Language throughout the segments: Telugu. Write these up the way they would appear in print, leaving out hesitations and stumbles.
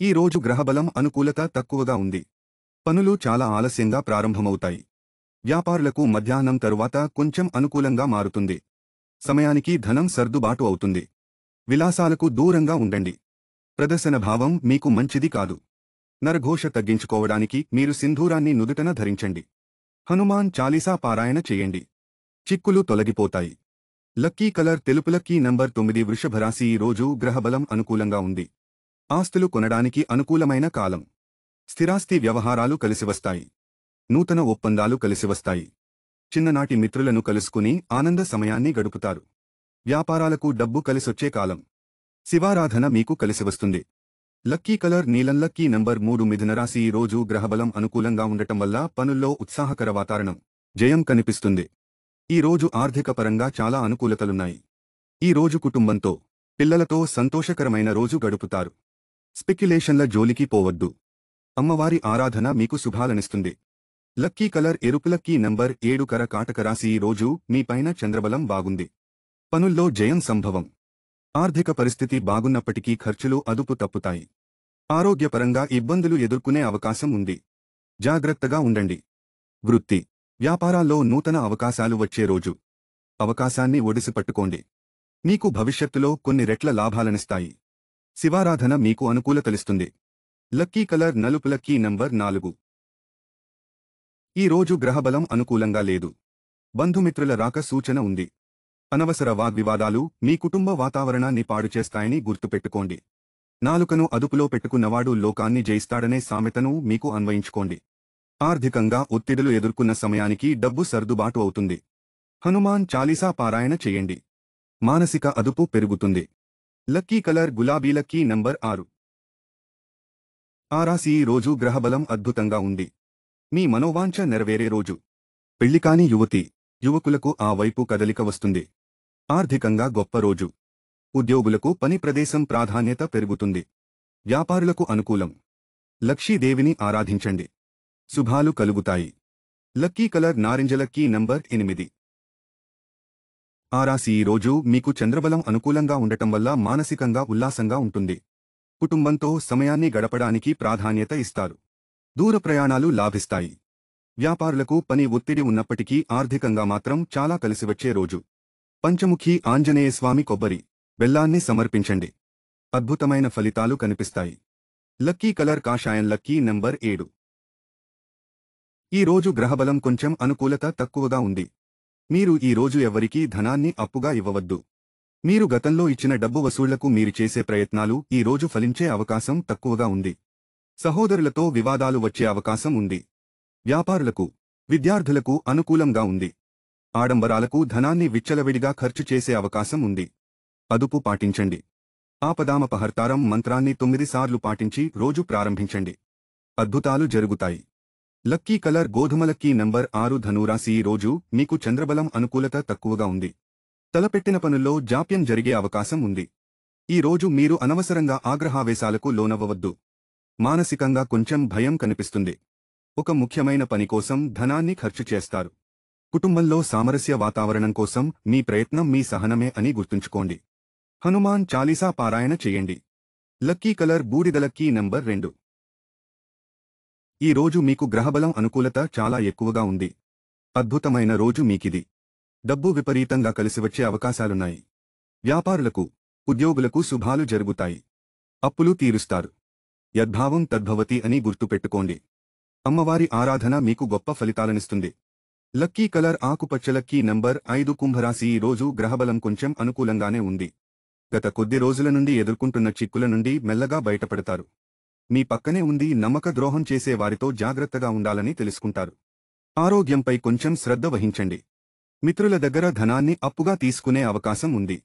ఈ రోజు గ్రహబలం అనుకూలత తక్కువగా ఉంది. పనులు చాలా ఆలస్యంగా ప్రారంభమవుతాయి. వ్యాపారులకు మధ్యాహ్నం తరువాత కొంచెం అనుకూలంగా మారుతుంది. సమయానికి ధనం సర్దుబాటు అవుతుంది. విలాసాలకు దూరంగా ఉండండి. ప్రదర్శన భావం మీకు మంచిది కాదు. నరఘోష తగ్గించుకోవడానికి మీరు సింధూరాన్ని నుదుటన ధరించండి. హనుమాన్ చాలీసా పారాయణ చేయండి. చిక్కులు తొలగిపోతాయి. లక్కీ కలర్ తెలుపు. Lucky number 9. వృషభ రాశి. ఈ రోజు గ్రహబలం అనుకూలంగా ఉంది. ఆస్తులు కొనడానికి అనుకూలమైన కాలం. స్థిరాస్తి వ్యవహారాలు కలిసివస్తాయి. నూతన ఒప్పందాలు కలిసివస్తాయి. చిన్ననాటి మిత్రులను కలుసుకుని ఆనంద సమయాన్ని గడుపుతారు. వ్యాపారాలకు డబ్బు కలిసొచ్చే కాలం. శివారాధన మీకు కలిసివస్తుంది. లక్కీ కలర్ నీలం. Lucky number 3. మిథున రాశి. ఈ రోజు గ్రహబలం అనుకూలంగా ఉండటం వల్ల పనుల్లో ఉత్సాహకర వాతావరణం, జయం కనిపిస్తుంది. ఈ రోజు ఆర్థిక పరంగా చాలా అనుకూలతలున్నాయి. ఈ రోజు కుటుంబంతో, పిల్లలతో సంతోషకరమైన రోజు గడుపుతారు. స్పెక్యులేషన్ల జోలికి పోవద్దు. అమ్మవారి ఆరాధన మీకు శుభాలనిస్తుంది. లక్కీ కలర్ ఎరుపు. Lucky number 7. కర్కాటక రాశి. ఈ రోజు మీపైన చంద్రబలం బాగుంది. పనుల్లో జయం సంభవం. ఆర్థిక పరిస్థితి బాగున్నప్పటికీ ఖర్చులు అదుపు తప్పుతాయి. ఆరోగ్యపరంగా ఇబ్బందులు ఎదుర్కొనే అవకాశం ఉంది. జాగ్రత్తగా ఉండండి. వృత్తి, వ్యాపారాల్లో నూతన అవకాశాలు వచ్చే రోజు. అవకాశాన్ని ఒడిసిపట్టుకోండి. మీకు భవిష్యత్తులో కొన్ని రెట్ల లాభాలనిస్తాయి. శివారాధన మీకు అనుకూలతలిస్తుంది. లక్కీ కలర్ నలుపు. Lucky number 4. ఈ రోజు గ్రహబలం అనుకూలంగా లేదు. బంధుమిత్రుల రాక సూచన ఉంది. అనవసర వాగ్వివాదాలు మీ కుటుంబ వాతావరణాన్ని పాడుచేస్తాయని గుర్తుపెట్టుకోండి. నాలుకను అదుపులో పెట్టుకున్నవాడు లోకాన్ని జయిస్తాడనే సామెతను మీకు అన్వయించుకోండి. ఆర్థికంగా ఒత్తిడులు ఎదుర్కొన్న సమయానికి డబ్బు సర్దుబాటు అవుతుంది. హనుమాన్ చాలీసా పారాయణ చేయండి. మానసిక అదుపు పెరుగుతుంది. లక్కీ కలర్ గులాబీ. Lucky number 6. ఆ రాశి. ఈ రోజు గ్రహబలం అద్భుతంగా ఉంది. మీ మనోవాంఛ నెరవేరే రోజు. పెళ్లికాని యువతి, యువకులకు ఆ వైపు కదలిక వస్తుంది. ఆర్థికంగా గొప్ప రోజు. ఉద్యోగులకు పని ప్రదేశం ప్రాధాన్యత పెరుగుతుంది. వ్యాపారులకు అనుకూలం. లక్ష్మీదేవిని ఆరాధించండి. శుభాలు కలుగుతాయి. లక్కీ కలర్ నారింజ. Lucky number 8. ఆ రాశి. ఈ రోజు మీకు చంద్రబలం అనుకూలంగా ఉండటం వల్ల మానసికంగా ఉల్లాసంగా ఉంటుంది. కుటుంబంతో సమయాన్ని గడపడానికి ప్రాధాన్యత ఇస్తారు. దూర ప్రయాణాలు లాభిస్తాయి. వ్యాపారులకు పని ఒత్తిడి ఉన్నప్పటికీ ఆర్థికంగా మాత్రం చాలా కలిసివచ్చే రోజు. పంచముఖి ఆంజనేయస్వామి కొబ్బరి, బెల్లాన్ని సమర్పించండి. అద్భుతమైన ఫలితాలు కనిపిస్తాయి. లక్కీ కలర్ కాషాయం. Lucky number 7. ఈ రోజు గ్రహబలం కొంచెం అనుకూలత తక్కువగా ఉంది. మీరు ఈ రోజు ఎవ్వరికీ ధనాన్ని అప్పుగా ఇవ్వవద్దు. మీరు గతంలో ఇచ్చిన డబ్బు వసూళ్లకు మీరు చేసే ప్రయత్నాలు ఈ రోజు ఫలించే అవకాశం తక్కువగా ఉంది. సహోదరులతో వివాదాలు వచ్చే అవకాశం ఉంది. వ్యాపారులకు, విద్యార్థులకు అనుకూలంగా ఉంది. ఆడంబరాలకు ధనాన్ని విచ్చలవిడిగా ఖర్చు చేసే అవకాశం ఉంది. అదుపు పాటించండి. ఆపదామపహర్తారం మంత్రాన్ని 9 సార్లు పాటించి రోజు ప్రారంభించండి. అద్భుతాలు జరుగుతాయి. లక్కీ కలర్ గోధుమ. Lucky number 6. ధనురాశి. ఈ రోజు మీకు చంద్రబలం అనుకూలత తక్కువగా ఉంది. తలపెట్టిన పనుల్లో జాప్యం జరిగే అవకాశం ఉంది. ఈ రోజు మీరు అనవసరంగా ఆగ్రహావేశాలకు లోనవ్వవద్దు. మానసికంగా కొంచెం భయం కనిపిస్తుంది. ఒక ముఖ్యమైన పని కోసం ధనాన్ని ఖర్చు చేస్తారు. కుటుంబంలో సామరస్య వాతావరణం కోసం మీ ప్రయత్నం మీ సహనమే అని గుర్తుంచుకోండి. హనుమాన్ చాలీసా పారాయణ చేయండి. లక్కీ కలర్ బూడిద. Lucky number 2. ఈ రోజు మీకు గ్రహబలం అనుకూలత చాలా ఎక్కువగా ఉంది. అద్భుతమైన రోజు మీకిది. డబ్బు విపరీతంగా కలిసివచ్చే అవకాశాలున్నాయి. వ్యాపారులకు, ఉద్యోగులకు శుభాలు జరుగుతాయి. అప్పులు తీరుస్తారు. యద్భావం తద్భవతి అని గుర్తుపెట్టుకోండి. అమ్మవారి ఆరాధన మీకు గొప్ప ఫలితాలనిస్తుంది. లక్కీ కలర్ ఆకుపచ్చ. Lucky number 5. కుంభరాశి. ఈ రోజు గ్రహబలం కొంచెం అనుకూలంగానే ఉంది. గత కొద్ది రోజుల నుండి ఎదుర్కొంటున్న చిక్కుల నుండి మెల్లగా బయటపడతారు. మీ పక్కనే ఉండి నమ్మక ద్రోహం చేసే వారితో జాగ్రత్తగా ఉండాలని తెలుసుకుంటారు. ఆరోగ్యంపై కొంచెం శ్రద్ధ వహించండి. మిత్రుల దగ్గర ధనాన్ని అప్పుగా తీసుకునే అవకాశం ఉంది.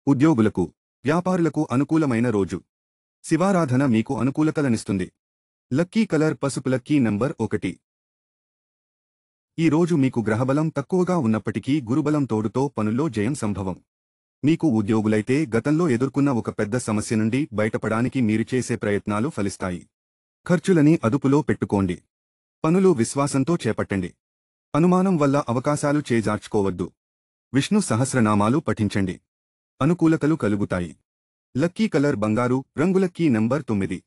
ఉద్యోగులకు, వ్యాపారులకు అనుకూలమైన రోజు. శివారాధన మీకు అనుకూలతలనిస్తుంది. లక్కీ కలర్ పసుపు. Lucky number 1. ఈ రోజు మీకు గ్రహబలం తక్కువగా ఉన్నప్పటికీ గురుబలం తోడుతో పనుల్లో జయం సంభవం. మీకు ఉద్యోగులైతే గతంలో ఎదుర్కొన్న ఒక పెద్ద సమస్య నుండి బయటపడానికి మీరు చేసే ప్రయత్నాలు ఫలిస్తాయి. ఖర్చులని అదుపులో పెట్టుకోండి. పనులు విశ్వాసంతో చేపట్టండి. అనుమానం వల్ల అవకాశాలు చేజార్చుకోవద్దు. విష్ణు సహస్రనామాలు పఠించండి. అనుకూలతలు కలుగుతాయి. లక్కీ కలర్ బంగారు రంగు. Lucky number 9.